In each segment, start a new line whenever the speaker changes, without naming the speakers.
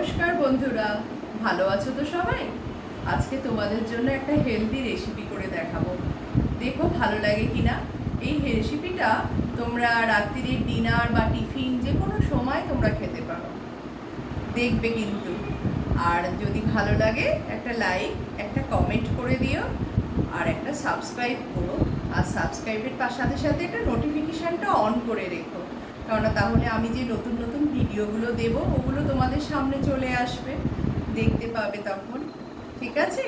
নমস্কার বন্ধুরা, ভালো আছো তো সবাই? আজকে তোমাদের জন্য একটা হেলদি রেসিপি করে দেখাবো। দেখো ভালো লাগে কিনা। এই রেসিপিটা তোমরা রাত্রির ডিনার বা টিফিন যে কোনো সময় তোমরা খেতে পারো, দেখবে কিন্তু। আর যদি ভালো লাগে একটা লাইক, একটা কমেন্ট করে দিও, আর একটা সাবস্ক্রাইব করো। আর সাবস্ক্রাইবের সাথে সাথে একটা নোটিফিকেশানটা অন করে রেখো, কেননা তাহলে আমি যে নতুন নতুন ভিডিওগুলো দেবো ওগুলো তোমাদের সামনে চলে আসবে, দেখতে পাবে তখন। ঠিক আছে,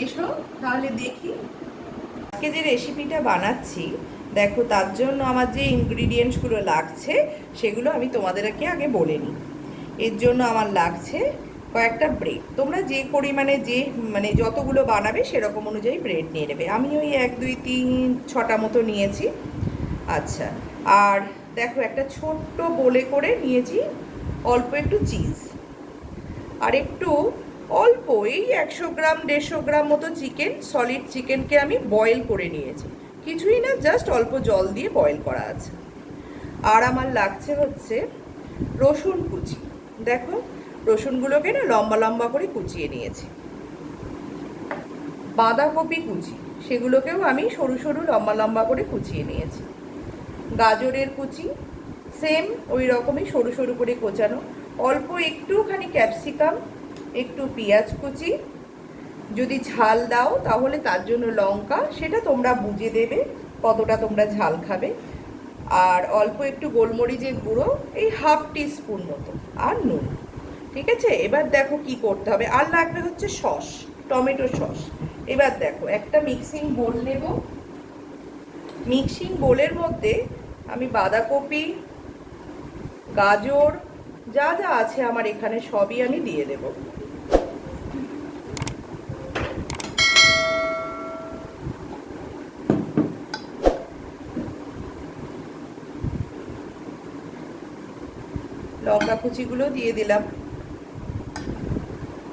এসো তাহলে দেখি আজকে যে রেসিপিটা বানাচ্ছি। দেখো তার জন্য আমার যে ইনগ্রিডিয়েন্টসগুলো লাগছে সেগুলো আমি তোমাদেরকে আগে বলে নিই। এর জন্য আমার লাগছে কয়েকটা ব্রেড। তোমরা যে পরিমাণে যতগুলো বানাবে সেরকম অনুযায়ী ব্রেড নিয়ে নেবে। আমি ওই 1 2 3 6টা মতো নিয়েছি। আচ্ছা, আর দেখো একটা ছোট্ট বোলে করে নিয়েছি অল্প একটু চিজ, আর একটু অল্প এই 100 গ্রাম 150 গ্রাম মতো চিকেন, সলিড চিকেনকে আমি বয়েল করে নিয়েছি। কিছুই না, জাস্ট অল্প জল দিয়ে বয়েল করা আছে। আর আমার লাগছে হচ্ছে রসুন কুচি। দেখো রসুনগুলোকে না লম্বা লম্বা করে কুচিয়ে নিয়েছি। বাঁধাকপি কুচি, সেগুলোকেও আমি সরু সরু লম্বা লম্বা করে কুচিয়ে নিয়েছি। গাজরের কুচি সেম ওই রকমই সরু সরু করে কোচানো। অল্প একটুখানি ক্যাপসিকাম, একটু পেঁয়াজ কুচি, যদি ঝাল দাও তাহলে তার জন্য লঙ্কা, সেটা তোমরা বুঝে দেবে কতটা তোমরা ঝাল খাবে। আর অল্প একটু গোলমরিচের গুঁড়ো, এই হাফ টিস্পুন মতো, আর নুন। ঠিক আছে, এবার দেখো কি করতে হবে। আর লাগবে হচ্ছে সস, টমেটো সস। এবার দেখো একটা মিক্সিং বোল নেব। মিক্সিং বোলের মধ্যে আমি বাঁধাকপি, গাজর, যা যা আছে আমার এখানে সবই আমি দিয়ে দেব। লঙ্কা কুচিগুলো দিয়ে দিলাম,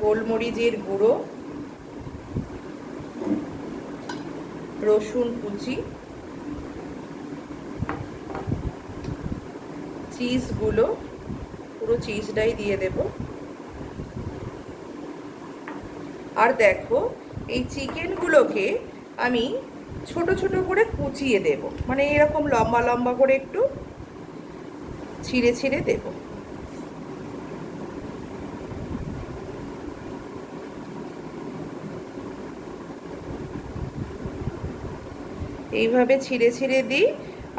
গোলমরিচের গুঁড়ো, রসুন কুচি, চিজগুলো পুরো চিজটাই দিয়ে দেব। আর দেখো এই চিকেনগুলোকে আমি ছোট ছোট করে কুচিয়ে দেব, মানে এরকম লম্বা লম্বা করে একটু ছিঁড়ে ছিঁড়ে দেব। এইভাবে ছিঁড়ে ছিঁড়ে দিই।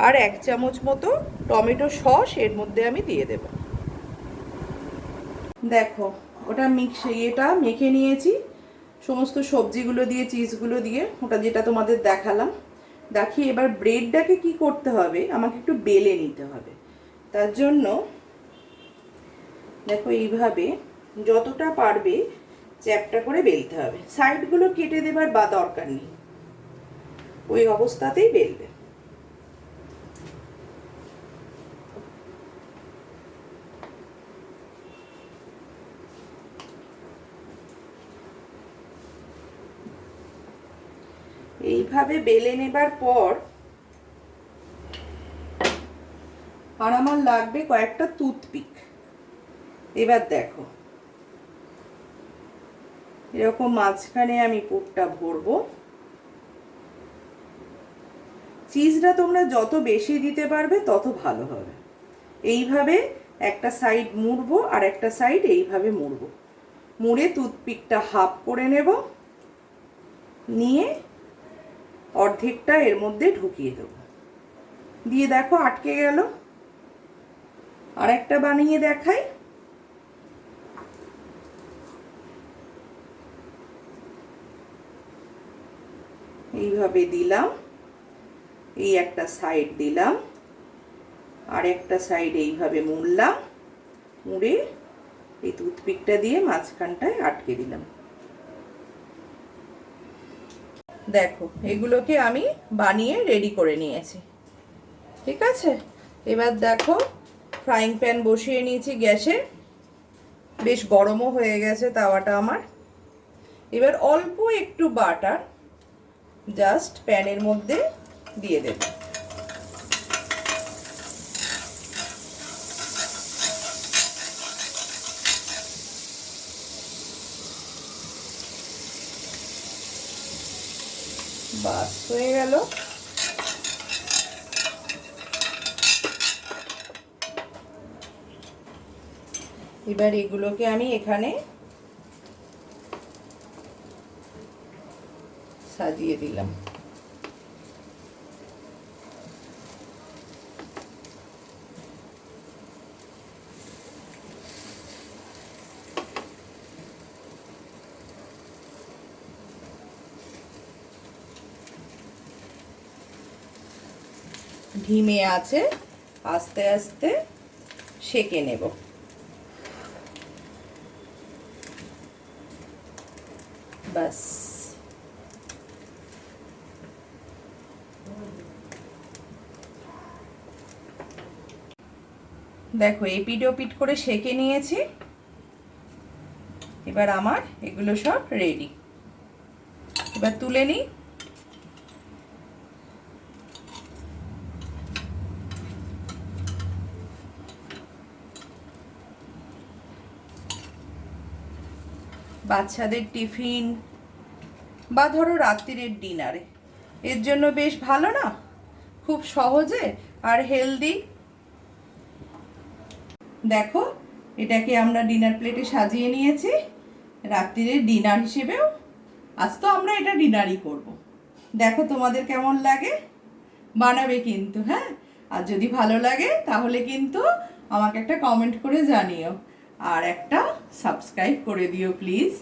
আর 1 চামচ মতো টমেটো সস এর মধ্যে আমি দিয়ে দেব। দেখো ওটা এটা মেখে নিয়েছি সমস্ত সবজিগুলো দিয়ে, চিজগুলো দিয়ে, ওটা যেটা তোমাদের দেখালাম। দেখি এবার ব্রেডটাকে কি করতে হবে, আমাকে একটু বেলে নিতে হবে। তার জন্য দেখো এইভাবে যতটা পারবে চ্যাপটা করে বেলতে হবে। সাইডগুলো কেটে দেবার বা দরকার নেই, ওই অবস্থাতেই বেলবে। এইভাবে বেলে নেবার পর আর আমার লাগবে কয়েকটা টুথপিক। এবার দেখো এরকম মাঝখানে আমি পুরটা ভরবো। চিজটা তোমরা যত বেশি দিতে পারবে তত ভালো হবে। এইভাবে একটা সাইড মুড়বো আর একটা সাইড এইভাবে মুড়বো। মুড়ে টুথপিকটা হাফ করে নেব, নিয়ে অর্ধেকটা এর মধ্যে ঢুকিয়ে দেব। দিয়ে দেখো আটকে গেল। আর একটা বানিয়ে দেখাই। এইভাবে দিলাম, এই একটা সাইড দিলাম, আর একটা সাইড এইভাবে মুড়লাম, মুড়ে এই টুথপিকটা দিয়ে মাঝখানটায় আটকে দিলাম। দেখো এগুলোকে আমি বানিয়ে রেডি করে নিয়েছি। ঠিক আছে, এবার দেখো ফ্রাইং প্যান বসিয়ে নিয়েছি গ্যাসে, বেশ গরমও হয়ে গেছে তাওয়াটা আমার। এবার অল্প একটু বাটার জাস্ট প্যানের মধ্যে দিয়ে দেব। বাস হয়ে গেল। এবার এগুলোকে আমি এখানে সাজিয়ে দিলাম। ধিমে আছে আস্তে আস্তে সেঁকে নেব। বাস দেখো এপিট ওপিট করে সেঁকে নিয়েছি। এবার আমার এগুলো সব রেডি। এবার তুলে নিই। বাচ্চাদের টিফিন বা ধরো রাত্রিরের ডিনারে এর জন্য বেশ ভালো না? খুব সহজে আর হেলদি। দেখো এটাকে আমরা ডিনার প্লেটে সাজিয়ে নিয়েছি রাত্রিরের ডিনার হিসেবেও। আজ তো আমরা এটা ডিনারই করব। দেখো তোমাদের কেমন লাগে, বানাবে কিন্তু। হ্যাঁ, আর যদি ভালো লাগে তাহলে কিন্তু আমাকে একটা কমেন্ট করে জানিও, আর একটা সাবস্ক্রাইব করে দিও প্লিজ।